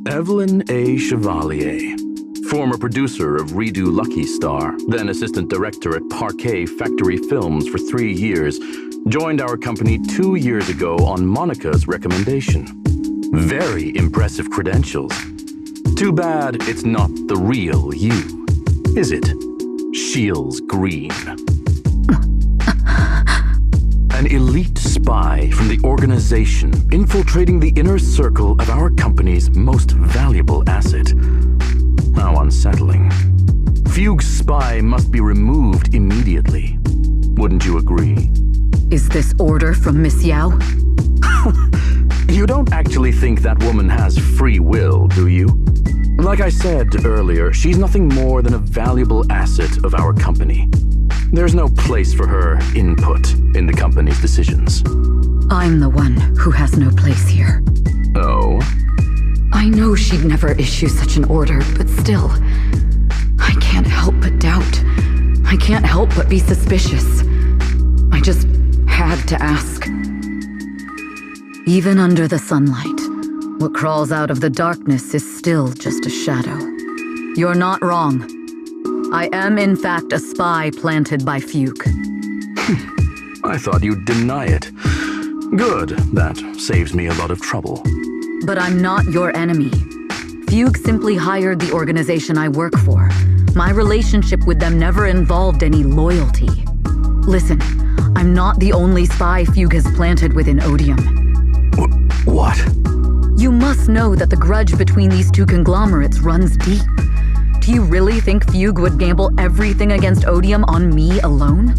Evelyn A. Chevalier, former producer of Redo Lucky Star, then assistant director at Parquet Factory Films for 3 years, joined our company 2 years ago on Monica's recommendation. Very impressive credentials. Too bad it's not the real you, is it, Shields Green? An elite spy from the organization infiltrating the inner circle of our company's most valuable asset. How unsettling. Fugue's spy must be removed immediately. Wouldn't you agree? Is this order from Miss Yao? You don't actually think that woman has free will, do you? Like I said earlier, she's nothing more than a valuable asset of our company. There's no place for her input in the company's decisions. I'm the one who has no place here. Oh? I know she'd never issue such an order, but still, I can't help but doubt. I can't help but be suspicious. I just had to ask. Even under the sunlight, what crawls out of the darkness is still just a shadow. You're not wrong. I am in fact a spy planted by Fugue. I thought you'd deny it. Good, that saves me a lot of trouble. But I'm not your enemy. Fugue simply hired the organization I work for. My relationship with them never involved any loyalty. Listen, I'm not the only spy Fugue has planted within Odium. What? You must know that the grudge between these two conglomerates runs deep. Do you really think Fugue would gamble everything against Odium on me alone?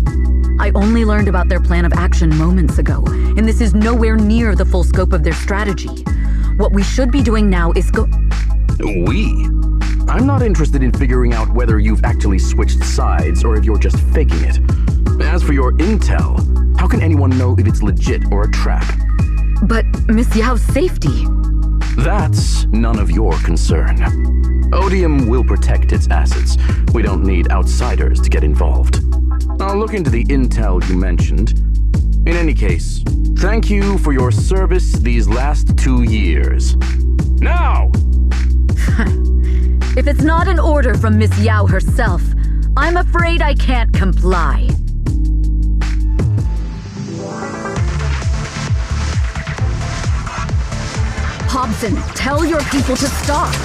I only learned about their plan of action moments ago, and this is nowhere near the full scope of their strategy. What we should be doing now is We? I'm not interested in figuring out whether you've actually switched sides or if you're just faking it. As for your intel, how can anyone know if it's legit or a trap? But Miss Yao's safety... That's none of your concern. Odium will protect its assets. We don't need outsiders to get involved. I'll look into the intel you mentioned. In any case, thank you for your service these last 2 years. Now! If it's not an order from Miss Yao herself, I'm afraid I can't comply. Hobson, tell your people to stop.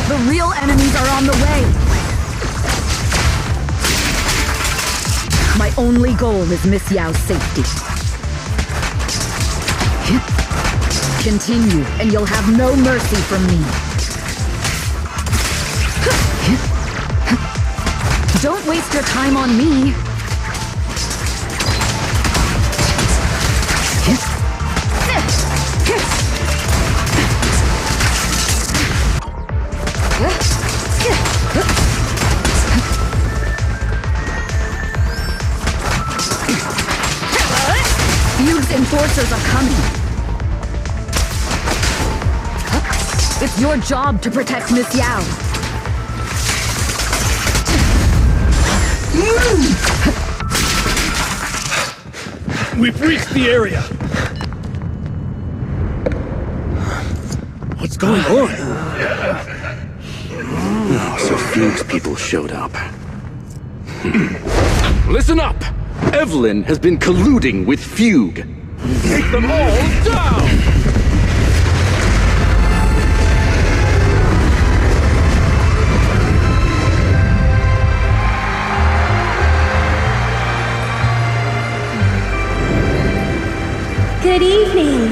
The real enemies are on the way. My only goal is Miss Yao's safety. Continue, and you'll have no mercy from me. Don't waste your time on me. Fugue's enforcers are coming. It's your job to protect Miss Yao. We've reached the area. What's going on? Oh, so Fugue's people showed up. Listen up! Evelyn has been colluding with Fugue. Take them all down! Good evening,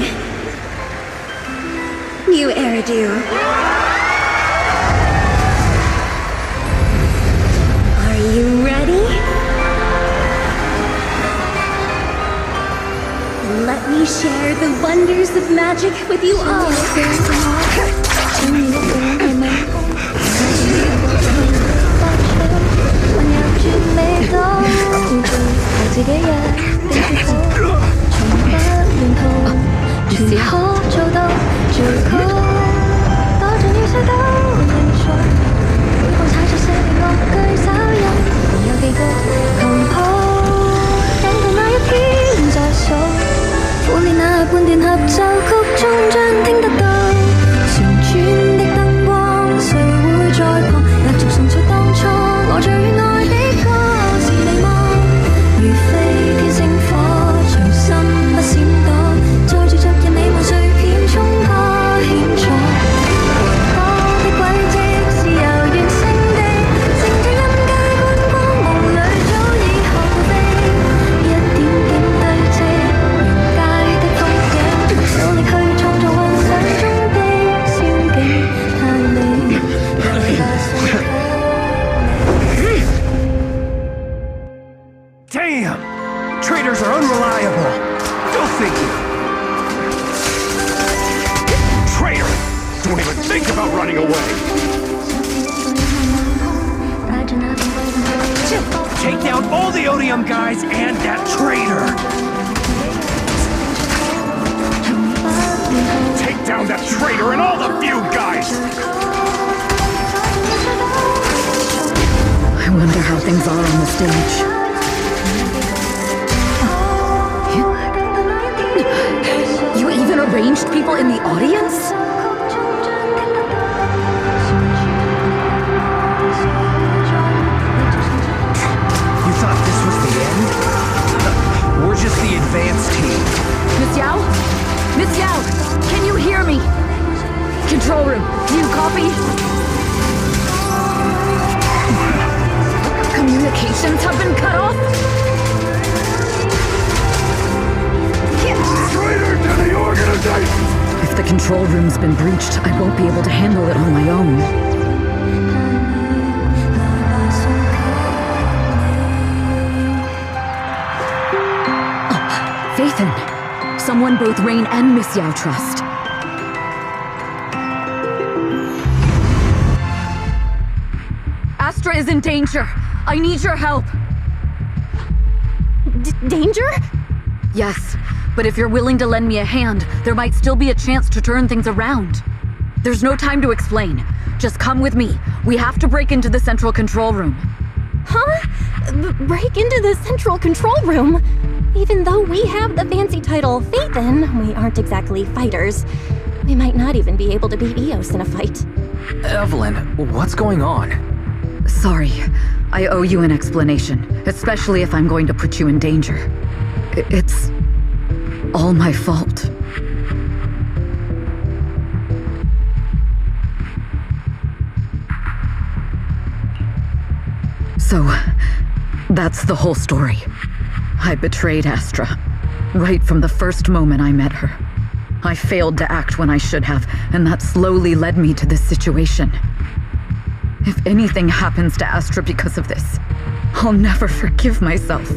new Eridu. Are you ready? Let me share the wonders of magic with you all. Lucia? 在半電合奏曲中將聽得到，旋轉的燈光，誰會在旁繼續純粹當初我最愛的歌是你嗎？如飛天星火，隨心不閃躲，載住昨日你們碎片衝破險阻，多的軌跡是遙遠星地，靜靜音階觀光夢裏早已學會飛，一點點堆積，沿街的風景，努力去創造幻想中的仙境，盼你來吧送給你。Damn! Traitors are unreliable. Filthy! Traitor! Don't even think about running away! Take down all the Odium guys and that traitor! Take down that traitor and all the feud guys! I wonder how things are on the stage. You even arranged people in the audience? You thought this was the end? We're just the advance team. Miss Yao? Miss Yao, can you hear me? Control room, do you copy? Communications have been cut off? Traitor to the organization! If the control room's been breached, I won't be able to handle it on my own. Faithin, someone both Rain and Miss Yao trust. Astra is in danger. I need your help. Danger? Yes, but if you're willing to lend me a hand, there might still be a chance to turn things around. There's no time to explain. Just come with me. We have to break into the central control room. Huh? Break into the central control room? Even though we have the fancy title Faithin, we aren't exactly fighters. We might not even be able to beat Eos in a fight. Evelyn, what's going on? Sorry, I owe you an explanation, especially if I'm going to put you in danger. It's all my fault. So, that's the whole story. I betrayed Astra, right from the first moment I met her. I failed to act when I should have, and that slowly led me to this situation. If anything happens to Astra because of this, I'll never forgive myself.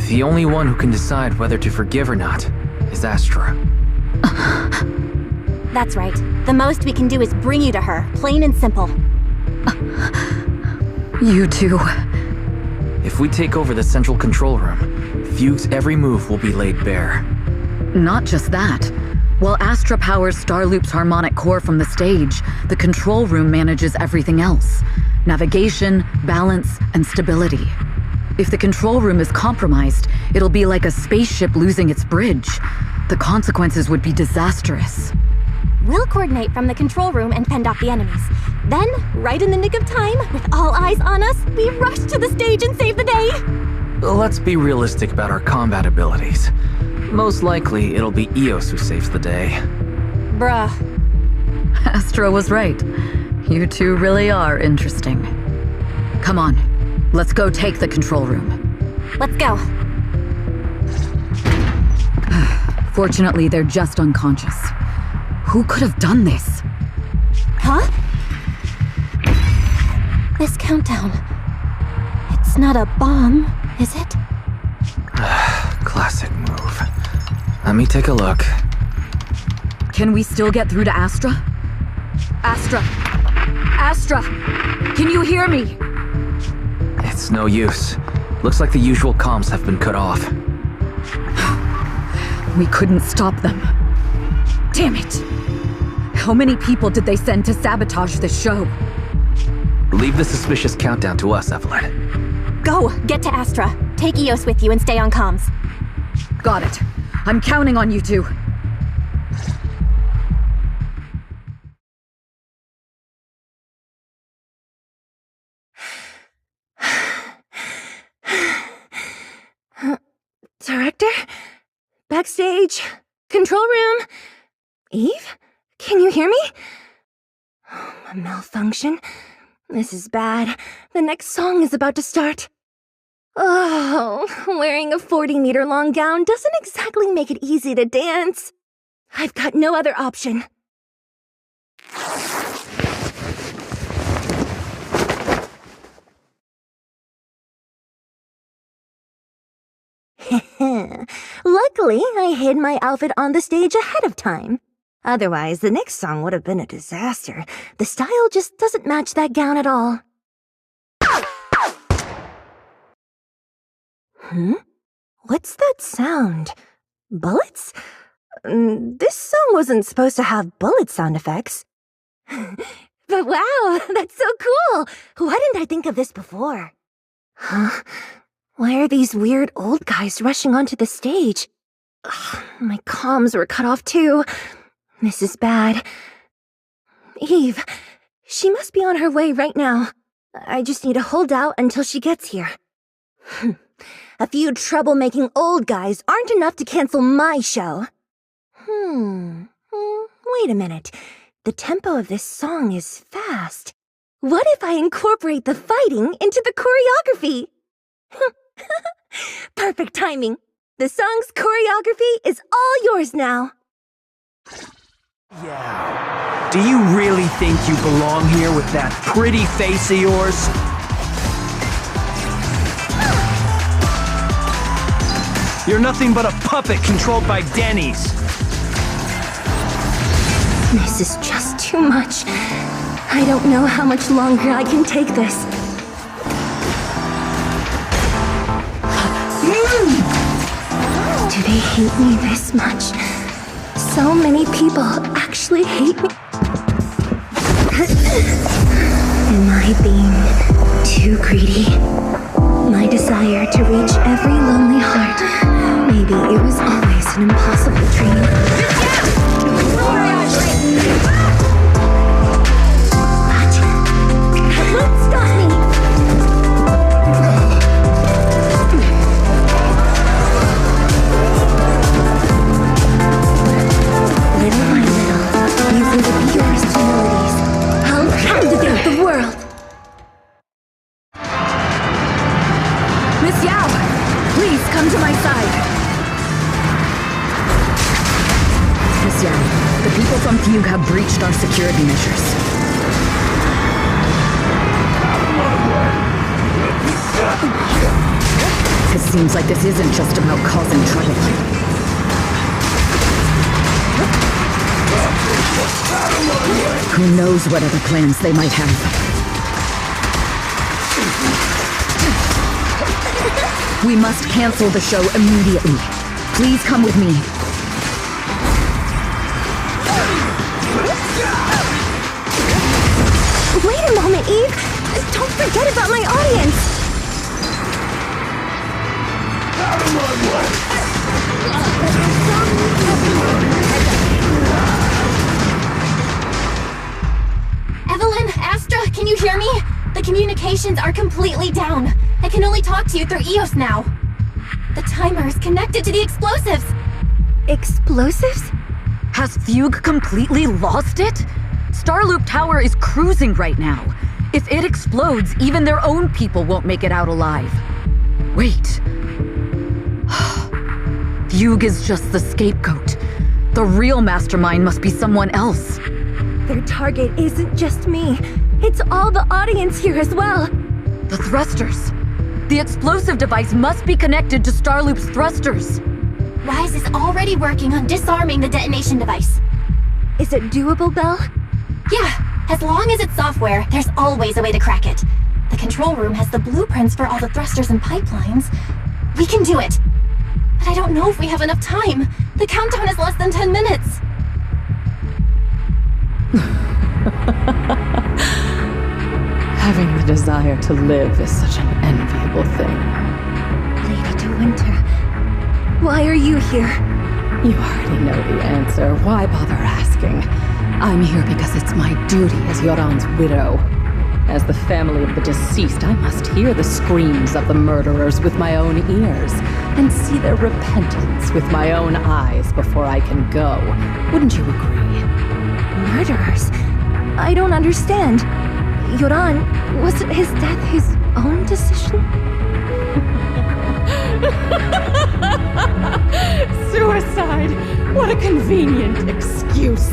The only one who can decide whether to forgive or not is Astra. That's right. The most we can do is bring you to her, plain and simple. You too. If we take over the central control room, Fugue's every move will be laid bare. Not just that. While Astra powers Starloop's harmonic core from the stage, the control room manages everything else. Navigation, balance, and stability. If the control room is compromised, it'll be like a spaceship losing its bridge. The consequences would be disastrous. We'll coordinate from the control room and fend off the enemies. Then, right in the nick of time, with all eyes on us, we rush to the stage and save the day! Let's be realistic about our combat abilities. Most likely, it'll be Eos who saves the day. Bruh. Astra was right. You two really are interesting. Come on, let's go take the control room. Let's go. Fortunately, they're just unconscious. Who could have done this? Huh? This countdown. It's not a bomb, is it? Classic move. Let me take a look. Can we still get through to Astra? Astra! Astra! Can you hear me? It's no use. Looks like the usual comms have been cut off. We couldn't stop them. Damn it! How many people did they send to sabotage this show? Leave the suspicious countdown to us, Evelyn. Go! Get to Astra. Take Eos with you and stay on comms. Got it. I'm counting on you two. Director? Backstage? Control room? Eve? Can you hear me? A malfunction? This is bad. The next song is about to start. Oh, wearing a 40-meter-long gown doesn't exactly make it easy to dance. I've got no other option. Luckily, I hid my outfit on the stage ahead of time. Otherwise, the next song would have been a disaster. The style just doesn't match that gown at all. What's that sound? Bullets? This song wasn't supposed to have bullet sound effects. But wow, that's so cool! Why didn't I think of this before? Huh? Why are these weird old guys rushing onto the stage? Ugh, my comms were cut off too. This is bad. Eve, she must be on her way right now. I just need to hold out until she gets here. A few troublemaking old guys aren't enough to cancel my show. Wait a minute. The tempo of this song is fast. What if I incorporate the fighting into the choreography? Perfect timing. The song's choreography is all yours now. Yeah. Do you really think you belong here with that pretty face of yours? You're nothing but a puppet controlled by Denny's. This is just too much. I don't know how much longer I can take this. Do they hate me this much? So many people actually hate me. Am I being too greedy? My desire to reach every lonely heart. Maybe it was always an impossible dream. That won't stop me! Little by little, using the purest melodies, I'll captivate the world. Miss Yao, please come to my side. Miss Yao, the people from Fugue have breached our security measures. It seems like this isn't just about causing trouble. Who knows what other plans they might have. We must cancel the show immediately. Please come with me. Wait a moment, Eve! Don't forget about my audience! Evelyn, Astra, can you hear me? The communications are completely down. I can only talk to you through EOS now. The timer is connected to the explosives. Explosives? Has Fugue completely lost it? Starloop Tower is cruising right now. If it explodes, even their own people won't make it out alive. Wait. Fugue is just the scapegoat. The real mastermind must be someone else. Their target isn't just me. It's all the audience here as well. The thrusters. The explosive device must be connected to Starloop's thrusters. Rise is already working on disarming the detonation device. Is it doable, Belle? Yeah, as long as it's software, there's always a way to crack it. The control room has the blueprints for all the thrusters and pipelines. We can do it. But I don't know if we have enough time. The countdown is less than 10 minutes. Having the desire to live is such an enviable thing. Lady De Winter, why are you here? You already know the answer. Why bother asking? I'm here because it's my duty as Yoran's widow. As the family of the deceased, I must hear the screams of the murderers with my own ears and see their repentance with my own eyes before I can go. Wouldn't you agree? Murderers? I don't understand. Yoran, was his death his own decision? Suicide! What a convenient excuse.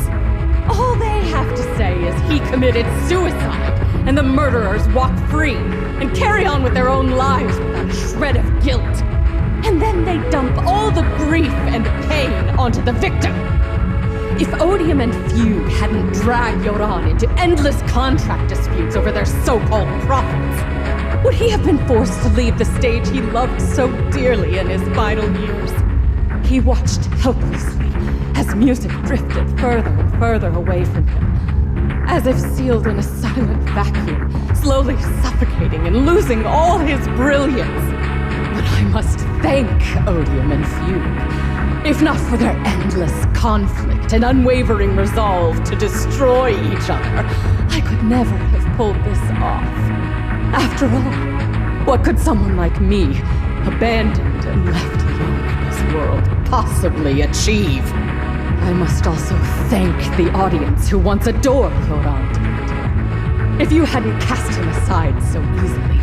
All they have to say is he committed suicide, and the murderers walk free and carry on with their own lives without a shred of guilt. And then they dump all the grief and pain onto the victim. If Odium and Fugue hadn't dragged Yoran into endless contract disputes over their so-called profits, would he have been forced to leave the stage he loved so dearly in his final years? He watched helplessly as music drifted further and further away from him, as if sealed in a silent vacuum, slowly suffocating and losing all his brilliance. But I must thank Odium and Fugue, if not for their endless conflict and unwavering resolve to destroy each other. I could never have pulled this off. After all, what could someone like me, abandoned and left alone in this world, possibly achieve? I must also thank the audience who once adored Yoran Divinity. If you hadn't cast him aside so easily,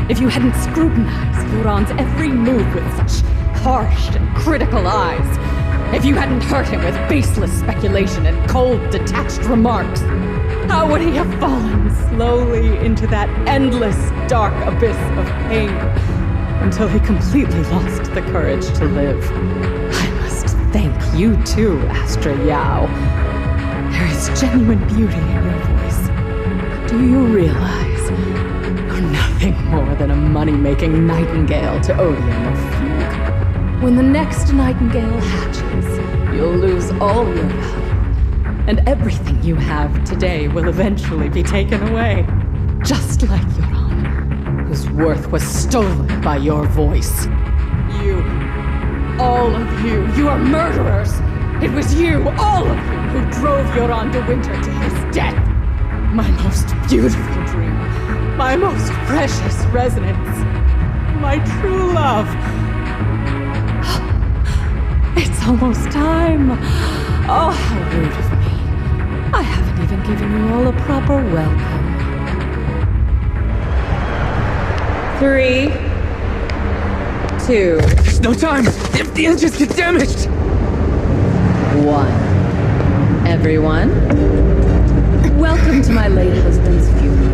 if you hadn't scrutinized Yoran's every move with such harsh and critical eyes, if you hadn't hurt him with baseless speculation and cold, detached remarks, how would he have fallen slowly into that endless, dark abyss of pain until he completely lost the courage to live? I must thank you too, Astra Yao. There is genuine beauty in your voice. Do you realize you're nothing more than a money-making nightingale to Odium or Fugue? When the next nightingale hatches, you'll lose all your value. And everything you have today will eventually be taken away. Just like Yoran, whose worth was stolen by your voice. You, all of you, you are murderers! It was you, all of you, who drove Yoran de Winter to his death. My most beautiful dream, my most precious resonance, my true love. It's almost time. Oh, how rude of me. I haven't even given you all a proper welcome. 3, 2, There's no time! The engines get damaged! 1. Everyone, welcome to my late husband's funeral.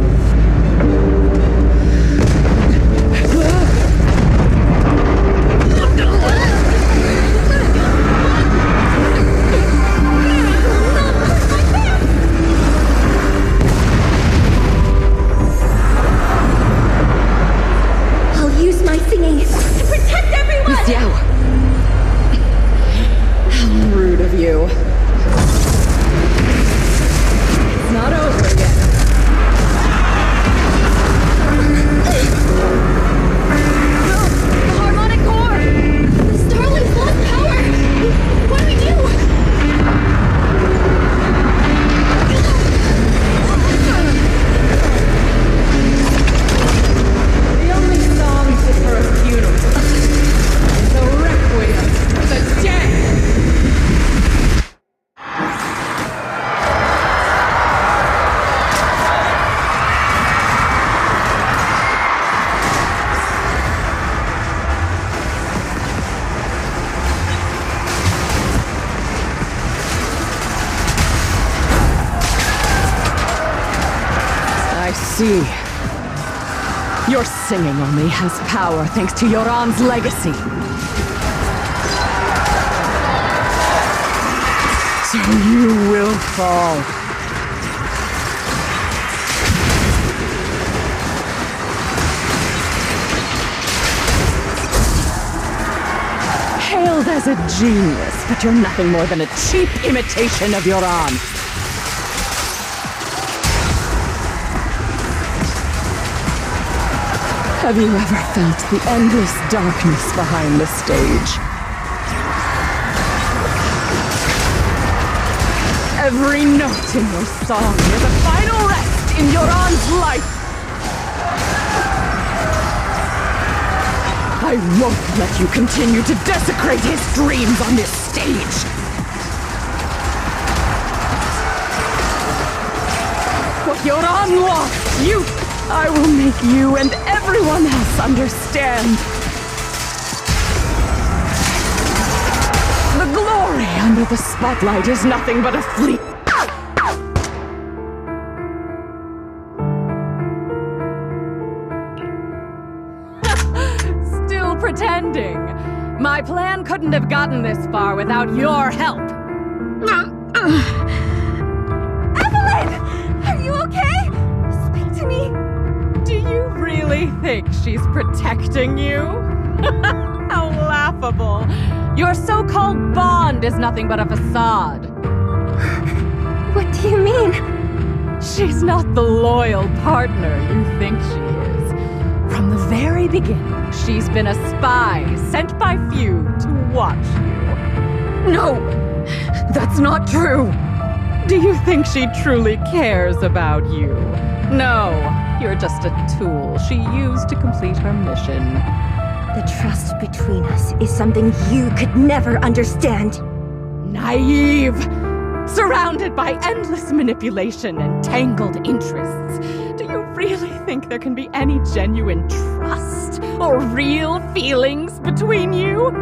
Your singing only has power thanks to Yoran's legacy. So you will fall. Hailed as a genius, but you're nothing more than a cheap imitation of Yoran. Have you ever felt the endless darkness behind the stage? Every note in your song is a final rest in Yoran's life. I won't let you continue to desecrate his dreams on this stage. What Yoran lost, I will make you and everyone else understand. The glory under the spotlight is nothing but a fleet. Still pretending. My plan couldn't have gotten this far without your help. Evelyn! Are you okay? Speak to me. Do you really think she's protecting you? How laughable. Your so-called bond is nothing but a facade. What do you mean? She's not the loyal partner you think she is. From the very beginning, she's been a spy sent by few to watch you. No! That's not true! Do you think she truly cares about you? No, you're just a tool she used to complete her mission. The trust between us is something you could never understand. Naive! Surrounded by endless manipulation and tangled interests. Do you really think there can be any genuine trust or real feelings between you?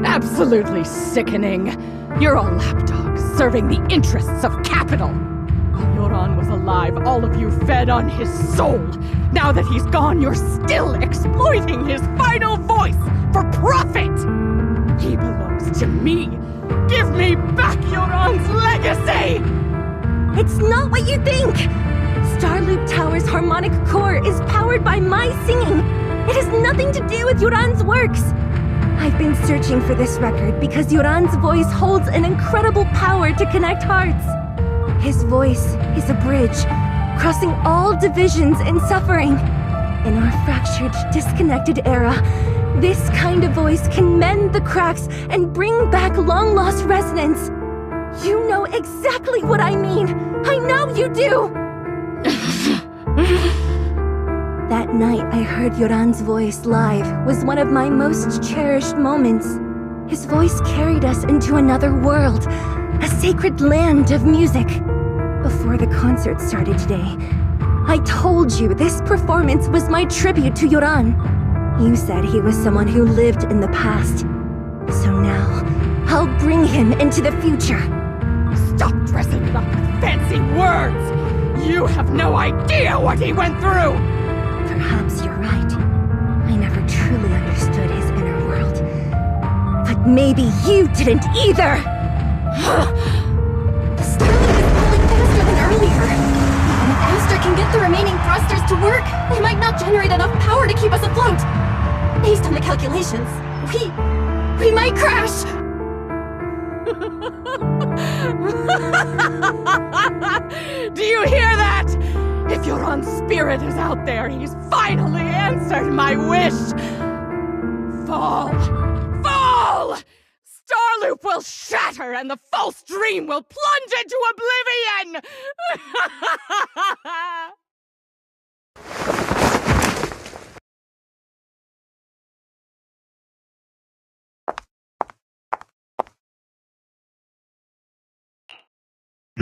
Absolutely sickening. You're all lapdogs serving the interests of capital. While Yoran was alive, all of you fed on his soul. Now that he's gone, you're still exploiting his final voice for profit. He belongs to me. Give me back Yoran's legacy! It's not what you think! Starloop Tower's harmonic core is powered by my singing. It has nothing to do with Yoran's works. I've been searching for this record because Yoran's voice holds an incredible power to connect hearts. His voice is a bridge, crossing all divisions and suffering. In our fractured, disconnected era, this kind of voice can mend the cracks and bring back long-lost resonance. You know exactly what I mean. I know you do! That night I heard Yoran's voice live was one of my most cherished moments. His voice carried us into another world, a sacred land of music. Before the concert started today, I told you this performance was my tribute to Yoran. You said he was someone who lived in the past. So now, I'll bring him into the future. Stop dressing it up with fancy words! You have no idea what he went through! Perhaps you're right. I never truly understood his inner world. But maybe you didn't either! The Starlink is falling faster than earlier. Even if Astra can get the remaining thrusters to work, they might not generate enough power to keep us afloat. Based on the calculations, we might crash! Do you hear that? If Yoran's spirit is out there, he's finally answered my wish! Fall! Fall! Starloop will shatter and the false dream will plunge into oblivion!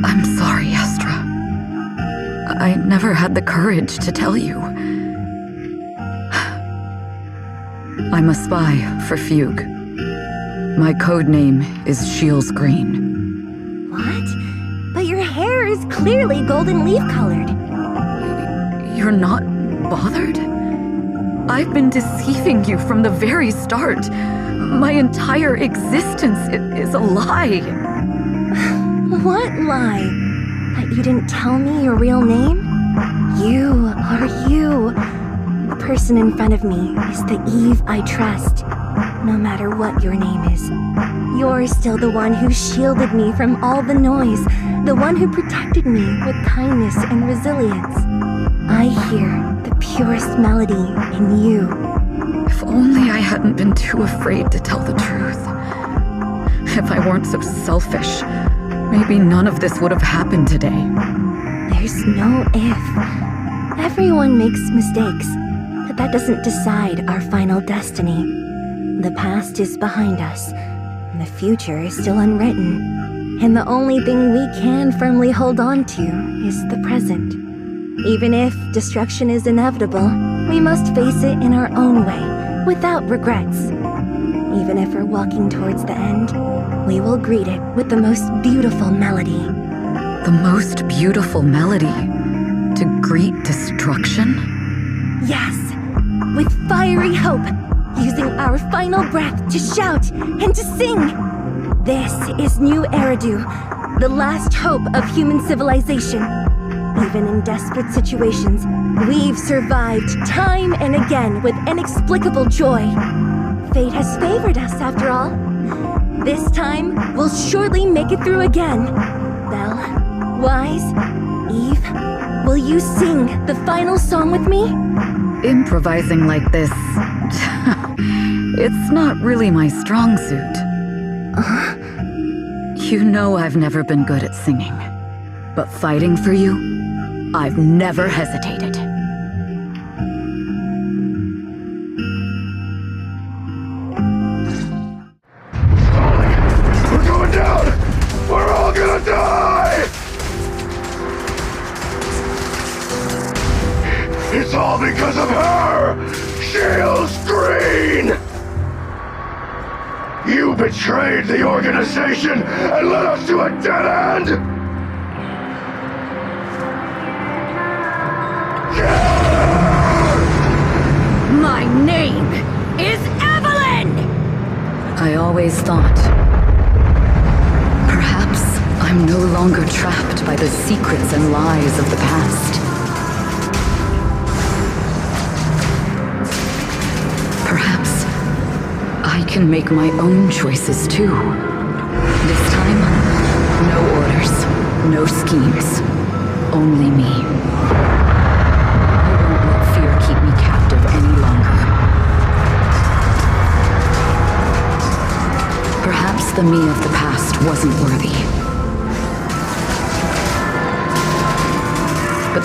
I'm sorry, Astra. I never had the courage to tell you. I'm a spy for Fugue. My code name is Shields Green. What? But your hair is clearly golden leaf colored. You're not bothered? I've been deceiving you from the very start. My entire existence is a lie. What lie? That you didn't tell me your real name? You are you. The person in front of me is the Eve I trust. No matter what your name is. You're still the one who shielded me from all the noise. The one who protected me with kindness and resilience. I hear the purest melody in you. If only I hadn't been too afraid to tell the truth. If I weren't so selfish, maybe maybe none of this would have happened today. There's no if. Everyone makes mistakes, but that doesn't decide our final destiny. The past is behind us, and the future is still unwritten. And the only thing we can firmly hold on to is the present. Even if destruction is inevitable, we must face it in our own way, without regrets. Even if we're walking towards the end, we will greet it with the most beautiful melody. The most beautiful melody? To greet destruction? Yes, with fiery hope, using our final breath to shout and to sing. This is New Eridu, the last hope of human civilization. Even in desperate situations, we've survived time and again with inexplicable joy. Fate has favored us, after all. This time, we'll surely make it through again. Belle, Wise, Eve, will you sing the final song with me? Improvising like this... it's not really my strong suit. You know I've never been good at singing. But fighting for you, I've never hesitated. We're going down! We're all gonna die! It's all because of her! Shields Green! You betrayed the organization and led us to a dead end! My name is Evelyn! I always thought... perhaps I'm no longer trapped by the secrets and lies of the past. Perhaps I can make my own choices too. This time, no orders, no schemes, only me. I won't let fear keep me captive any longer. Perhaps the me of the past wasn't worthy. But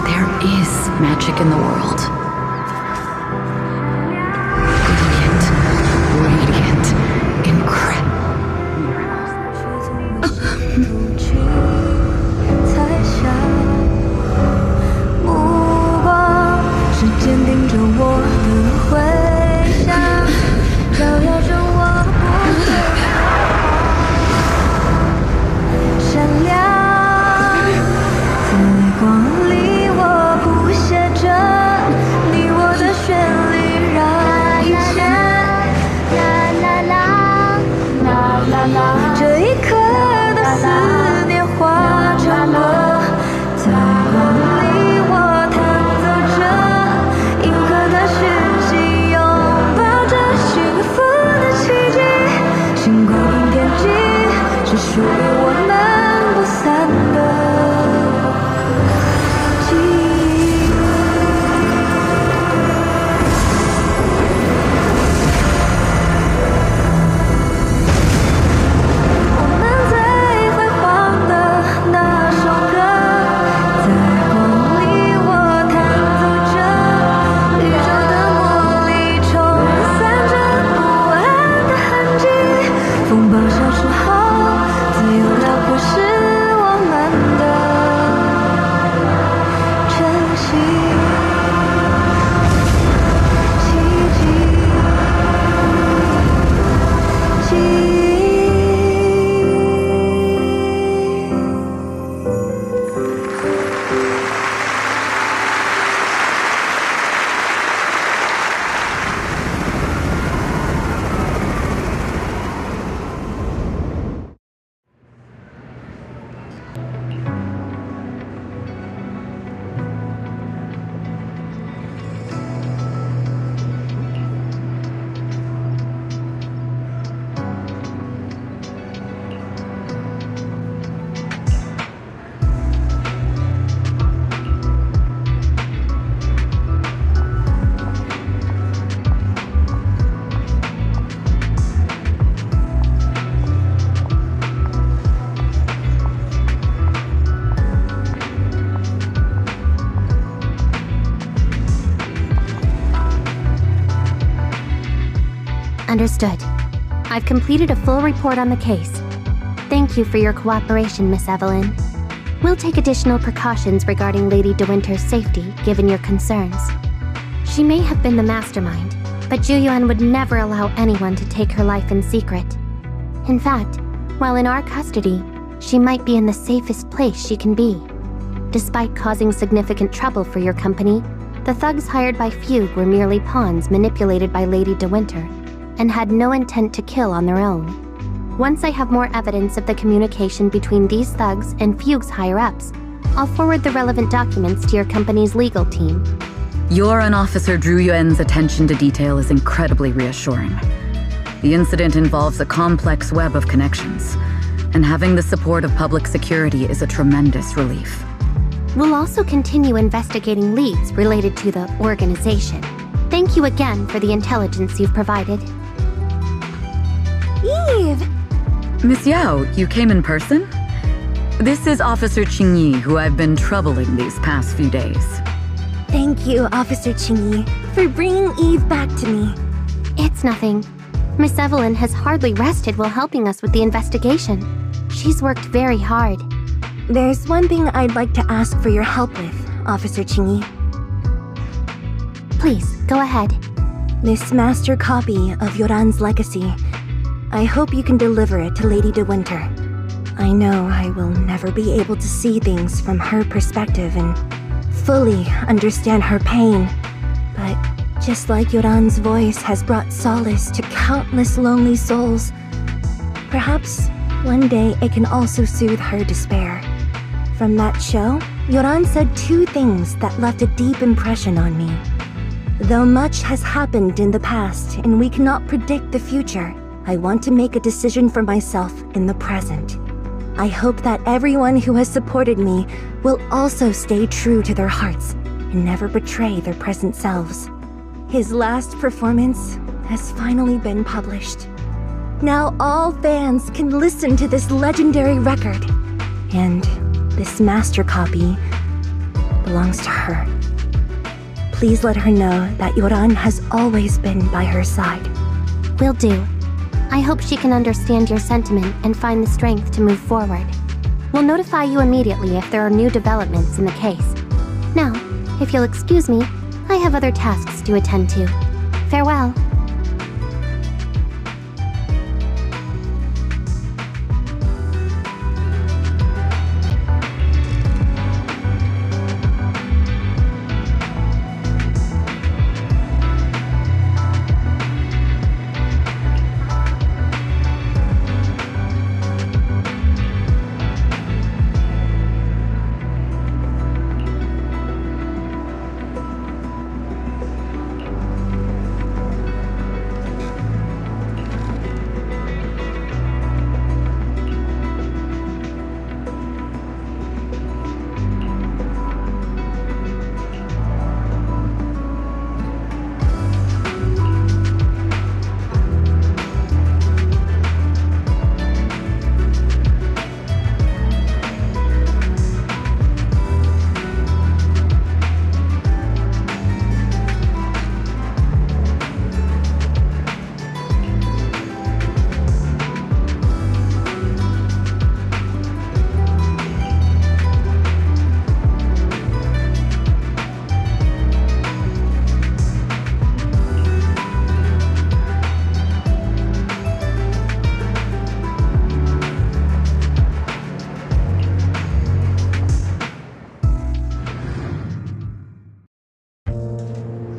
there is magic in the world. Radiant, incredible. 彩霞，目光是坚定着我的回响，照耀着我不退闪亮。在光里，我谱写着你我的旋律，让一切。 这一刻的思念化成歌，在光里我弹奏着银河的讯息，拥抱着幸福的奇迹，星光点击，是属于我们不散的记忆。 风暴消失后，自由辽阔。Understood. I've completed a full report on the case. Thank you for your cooperation, Miss Evelyn. We'll take additional precautions regarding Lady De Winter's safety, given your concerns. She may have been the mastermind, but Juyuan would never allow anyone to take her life in secret. In fact, while in our custody, she might be in the safest place she can be. Despite causing significant trouble for your company, the thugs hired by Fugue were merely pawns manipulated by Lady De Winter, and had no intent to kill on their own. Once I have more evidence of the communication between these thugs and Fugue's higher-ups, I'll forward the relevant documents to your company's legal team. Your and Officer Zhu Yuan's attention to detail is incredibly reassuring. The incident involves a complex web of connections, and having the support of public security is a tremendous relief. We'll also continue investigating leads related to the organization. Thank you again for the intelligence you've provided. Eve! Miss Yao, you came in person? This is Officer Qingyi, who I've been troubling these past few days. Thank you, Officer Qingyi, for bringing Eve back to me. It's nothing. Miss Evelyn has hardly rested while helping us with the investigation. She's worked very hard. There's one thing I'd like to ask for your help with, Officer Qingyi. Please, go ahead. This master copy of Yoran's legacy. I hope you can deliver it to Lady De Winter. I know I will never be able to see things from her perspective and fully understand her pain. But just like Yoran's voice has brought solace to countless lonely souls, perhaps one day it can also soothe her despair. From that show, Yoran said two things that left a deep impression on me. Though much has happened in the past and we cannot predict the future, I want to make a decision for myself in the present. I hope that everyone who has supported me will also stay true to their hearts and never betray their present selves. His last performance has finally been published. Now all fans can listen to this legendary record, and this master copy belongs to her. Please let her know that Yoran has always been by her side. Will do. I hope she can understand your sentiment and find the strength to move forward. We'll notify you immediately if there are new developments in the case. Now, if you'll excuse me, I have other tasks to attend to. Farewell.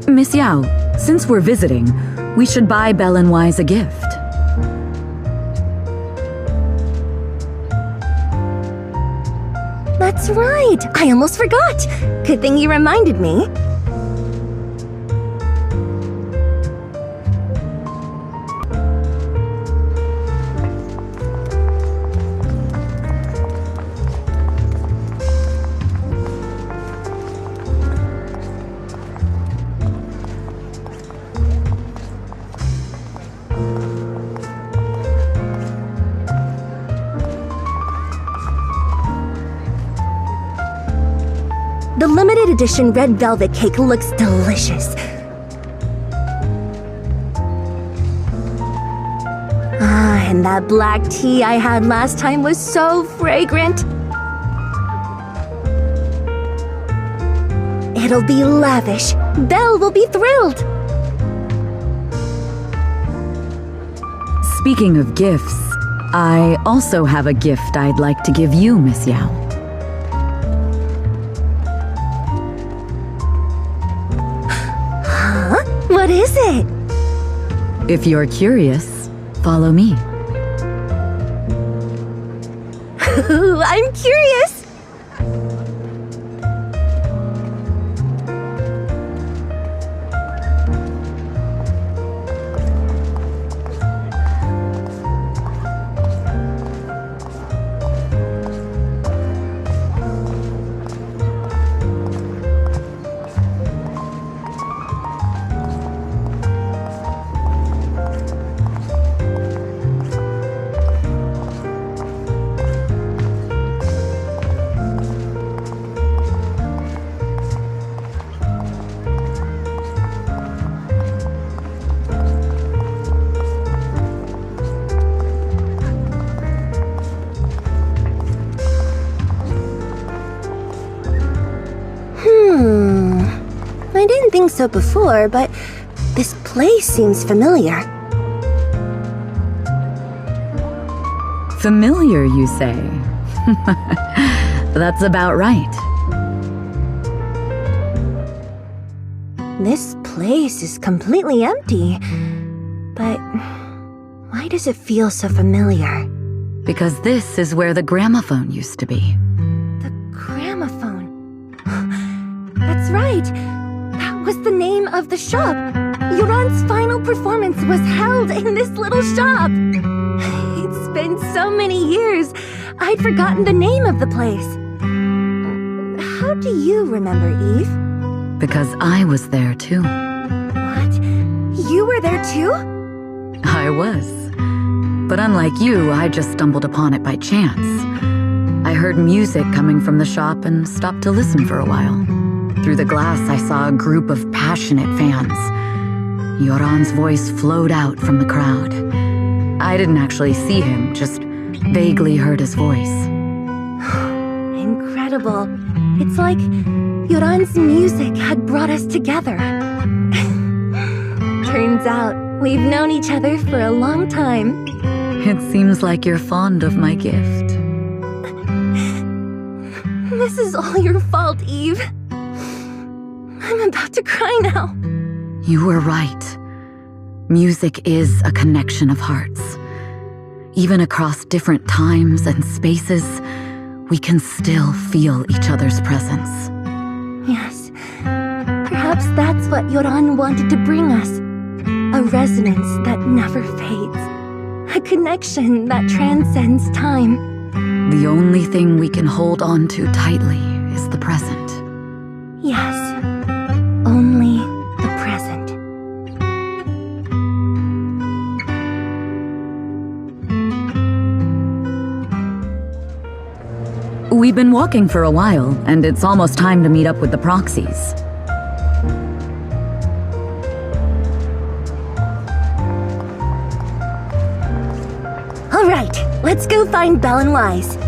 Miss Yao, since we're visiting, we should buy Belle and Wise a gift. That's right! I almost forgot! Good thing you reminded me. The limited edition red velvet cake looks delicious. And that black tea I had last time was so fragrant. It'll be lavish. Belle will be thrilled. Speaking of gifts, I also have a gift I'd like to give you, Miss Yao. Huh? What is it? If you're curious, follow me. I'm curious. I didn't think so before, but this place seems familiar. Familiar, you say? That's about right. This place is completely empty. But why does it feel so familiar? Because this is where the gramophone used to be. The gramophone. That's right. That was the name of the shop. Yoran's final performance was held in this little shop. It's been so many years, I'd forgotten the name of the place. How do you remember, Eve? Because I was there too. What? You were there too? I was. But unlike you, I just stumbled upon it by chance. I heard music coming from the shop and stopped to listen for a while. Through the glass, I saw a group of passionate fans. Yoran's voice flowed out from the crowd. I didn't actually see him, just vaguely heard his voice. Incredible. It's like Yoran's music had brought us together. Turns out, we've known each other for a long time. It seems like you're fond of my gift. This is all your fault, Eve. I'm about to cry now. You were right. Music is a connection of hearts. Even across different times and spaces, we can still feel each other's presence. Yes. Perhaps that's what Yoran wanted to bring us. A resonance that never fades. A connection that transcends time. The only thing we can hold on to tightly is the present. Yes. Only the present. We've been walking for a while, and it's almost time to meet up with the proxies. All right, let's go find Belle and Wise.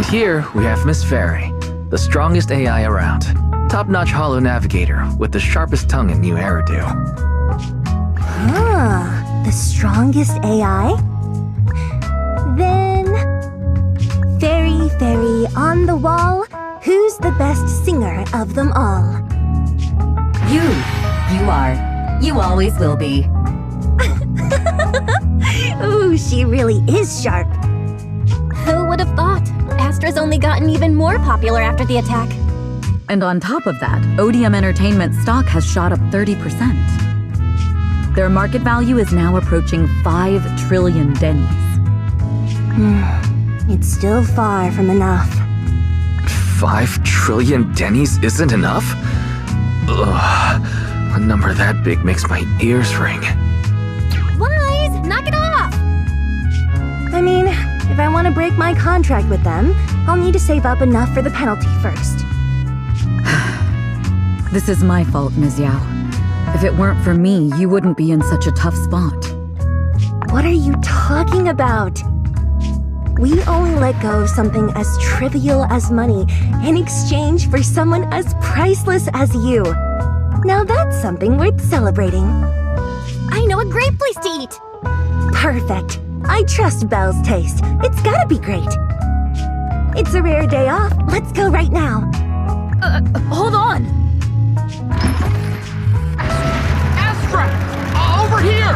Here, we have Miss Fairy, the strongest AI around. Top-notch holo navigator with the sharpest tongue in New Eridu. Ah, the strongest AI? Then... Fairy on the wall, who's the best singer of them all? You are. You always will be. Ooh, she really is sharp. Who would have thought? Astra's only gotten even more popular after the attack. And on top of that, Odium Entertainment stock has shot up 30%. Their market value is now approaching 5 trillion dennies. It's still far from enough. 5 trillion dennies isn't enough? Ugh, a number that big makes my ears ring. Wise, knock it off! if I want to break my contract with them, I'll need to save up enough for the penalty first. This is my fault, Ms. Yao. If it weren't for me, you wouldn't be in such a tough spot. What are you talking about? We only let go of something as trivial as money in exchange for someone as priceless as you. Now that's something worth celebrating. I know a great place to eat! Perfect. I trust Belle's taste. It's gotta be great. It's a rare day off. Let's go right now. Hold on! Astra! Over here!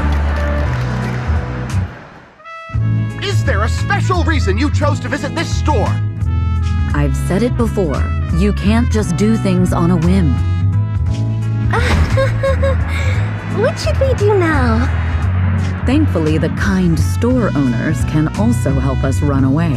Is there a special reason you chose to visit this store? I've said it before. You can't just do things on a whim. What should we do now? Thankfully, the kind store owners can also help us run away.